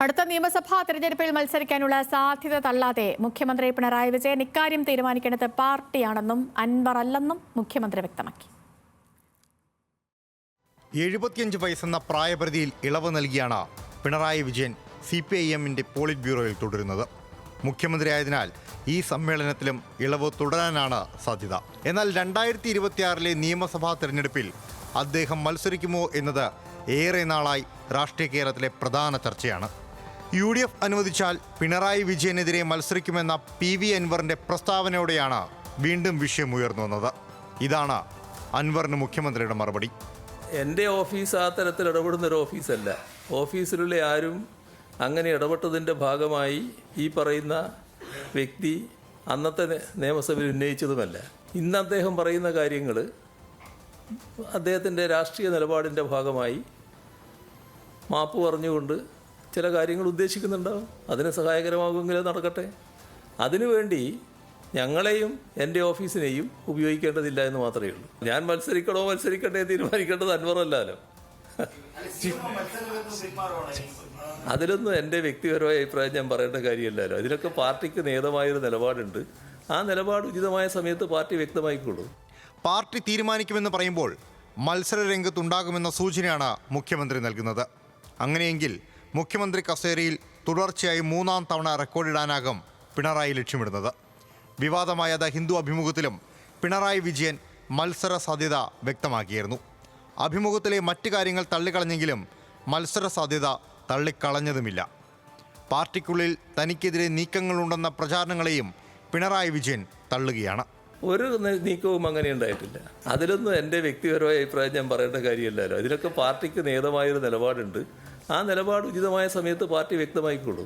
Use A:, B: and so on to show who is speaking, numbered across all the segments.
A: അടുത്ത നിയമസഭാ തെരഞ്ഞെടുപ്പിൽ മത്സരിക്കാനുള്ള സാധ്യത തള്ളാതെ മുഖ്യമന്ത്രി പിണറായി വിജയൻ ഇക്കാര്യം തീരുമാനിക്കേണ്ടത് പാർട്ടിയാണെന്നും അൻവർ അല്ലെന്നും മുഖ്യമന്ത്രി വ്യക്തമാക്കി.
B: 75 വയസ്സെന്ന പ്രായപരിധിയിൽ ഇളവ് നൽകിയാണ് പിണറായി വിജയൻ CPIM-ന്റെ പോളിറ്റ് ബ്യൂറോയിൽ തുടരുന്നത്. മുഖ്യമന്ത്രിയായതിനാൽ ഈ സമ്മേളനത്തിലും ഇളവ് തുടരാനാണ് സാധ്യത. എന്നാൽ 2026 നിയമസഭാ തെരഞ്ഞെടുപ്പിൽ അദ്ദേഹം മത്സരിക്കുമോ എന്നത് ഏറെ നാളായി രാഷ്ട്രീയ കേരളത്തിലെ പ്രധാന ചർച്ചയാണ്. UDF അനുവദിച്ചാൽ പിണറായി വിജയനെതിരെ മത്സരിക്കുമെന്ന PV അൻവറിന്റെ പ്രസ്താവനയോടെയാണ് വീണ്ടും വിഷയം ഉയർന്നു വന്നത്. ഇതാണ് അൻവറിന് മുഖ്യമന്ത്രിയുടെ മറുപടി.
C: എൻ്റെ ഓഫീസ് ആ തരത്തിൽ ഇടപെടുന്നൊരു ഓഫീസല്ല. ഓഫീസിലുള്ള ആരും അങ്ങനെ ഇടപെട്ടതിൻ്റെ ഭാഗമായി ഈ പറയുന്ന വ്യക്തി അന്നത്തെ നിയമസഭയിൽ ഉന്നയിച്ചതുമല്ല. ഇന്ന് അദ്ദേഹം പറയുന്ന കാര്യങ്ങൾ അദ്ദേഹത്തിൻ്റെ രാഷ്ട്രീയ നിലപാടിൻ്റെ ഭാഗമായി മാപ്പ് പറഞ്ഞുകൊണ്ട് ചില കാര്യങ്ങൾ ഉദ്ദേശിക്കുന്നുണ്ടാവും. അതിന് സഹായകരമാകുമെങ്കിലും നടക്കട്ടെ. അതിനുവേണ്ടി ഞങ്ങളെയും എൻ്റെ ഓഫീസിനെയും ഉപയോഗിക്കേണ്ടതില്ല എന്ന് മാത്രമേ ഉള്ളൂ. ഞാൻ മത്സരിക്കണ്ടേ തീരുമാനിക്കേണ്ടത് അൻവറല്ലല്ലോ. അതിലൊന്നും എൻ്റെ വ്യക്തിപരമായ അഭിപ്രായം ഞാൻ പറയേണ്ട കാര്യമല്ലല്ലോ. അതിലൊക്കെ പാർട്ടിക്ക് നിയതമായൊരു നിലപാടുണ്ട്. ആ നിലപാട് ഉചിതമായ സമയത്ത് പാർട്ടി വ്യക്തമായിക്കൊള്ളൂ.
B: പാർട്ടി തീരുമാനിക്കുമെന്ന് പറയുമ്പോൾ മത്സര രംഗത്തുണ്ടാകുമെന്ന സൂചനയാണ് മുഖ്യമന്ത്രി നൽകുന്നത്. അങ്ങനെയെങ്കിൽ മുഖ്യമന്ത്രി കസേരയിൽ തുടർച്ചയായി 3-ാം തവണ റെക്കോർഡിടാനാകും പിണറായി ലക്ഷ്യമിടുന്നത്. വിവാദമായ ദ ഹിന്ദു അഭിമുഖത്തിലും പിണറായി വിജയൻ മത്സര സാധ്യത വ്യക്തമാക്കിയിരുന്നു. അഭിമുഖത്തിലെ മറ്റ് കാര്യങ്ങൾ തള്ളിക്കളഞ്ഞെങ്കിലും മത്സര സാധ്യത തള്ളിക്കളഞ്ഞതുമില്ല. പാർട്ടിക്കുള്ളിൽ തനിക്കെതിരെ നീക്കങ്ങളുണ്ടെന്ന പ്രചാരണങ്ങളെയും പിണറായി വിജയൻ തള്ളുകയാണ്.
C: ഒരു നീക്കവും അങ്ങനെ ഉണ്ടായിട്ടില്ല. അതിലൊന്നും എൻ്റെ വ്യക്തിപരമായ അഭിപ്രായം ഞാൻ പറയേണ്ട കാര്യമല്ലല്ലോ. അതിലൊക്കെ പാർട്ടിക്ക് നിയതമായൊരു നിലപാടുണ്ട്. ആ നിലപാട് ഉചിതമായ സമയത്ത് പാർട്ടി വ്യക്തമായിക്കൊള്ളൂ.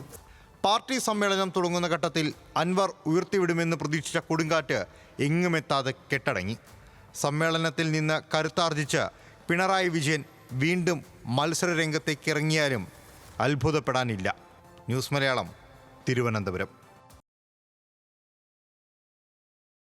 B: പാർട്ടി സമ്മേളനം തുടങ്ങുന്ന ഘട്ടത്തിൽ അൻവർ ഉയർത്തിവിടുമെന്ന് പ്രതീക്ഷിച്ച കൊടുങ്കാറ്റ് എങ്ങുമെത്താതെ കെട്ടടങ്ങി. സമ്മേളനത്തിൽ നിന്ന് കരുത്താർജിച്ച് പിണറായി വിജയൻ വീണ്ടും മത്സര രംഗത്തേക്ക് ഇറങ്ങിയാലും അത്ഭുതപ്പെടാനില്ല. ന്യൂസ് മലയാളം, തിരുവനന്തപുരം.